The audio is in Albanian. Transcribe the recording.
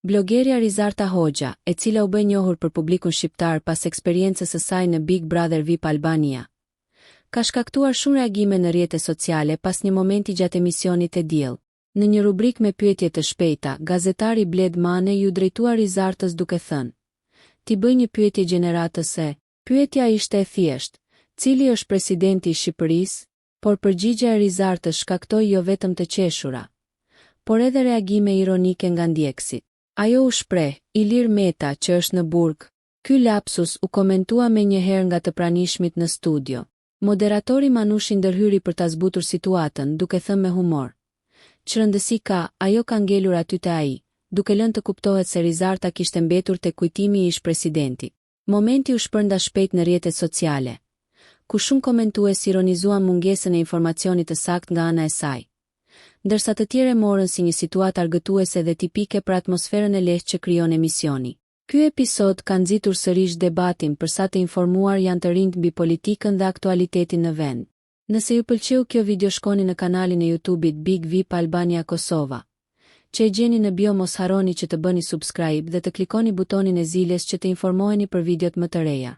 Blogerja Rizarta Hoxha, e cila u bë njohur për publikun shqiptar pas eksperiencës së saj në Big Brother VIP Albania, ka shkaktuar shumë reagime në rrjetet sociale pas një momenti gjatë emisionit e diell. Në një rubrik me pyetje të shpejta, gazetari Bled Mane ju drejtua Rizartës duke thënë: "Ti bëj një pyetje gjeneratës e..." Pyetja ishte e thjeshtë: "Cili është presidenti i Shqipërisë?" Por përgjigjja e Rizartës shkaktoi jo vetëm të qeshura, por edhe reagime ironike nga ndjekësit. Ajo u shpreh: "Ilir Meta që është në burg." Ky lapsus u komentua menjëherë nga të pranishmit në studio. Moderatori Manushi ndërhyri për ta zbutur situatën, duke thënë me humor: "Ç'rëndësi ka, ajo ka ngelur aty te ai", duke lënë të kuptohet se Rizarta kishte mbetur te kujtimi i ish presidentit. Momenti u shpërnda shpejt në rrjetet sociale, ku shumë komentues ironizuan mungesën e informacionit të saktë nga ana e saj, ndërsa të tjerë morën si një situatë argëtuese dhe tipike për atmosferën e lehtë që krijon emisioni. Ky episod ka nxitur sërish debatin për sa të informuar janë të rinjt mbi politikën dhe aktualitetin në vend. Nëse ju pëlqeu kjo video, shkoni në kanalin e YouTube-it Big VIP Albania Kosova, që e gjeni në bio. Mos harroni që të bëni subscribe dhe të klikoni butonin e zilës që të informoheni për videot më të reja.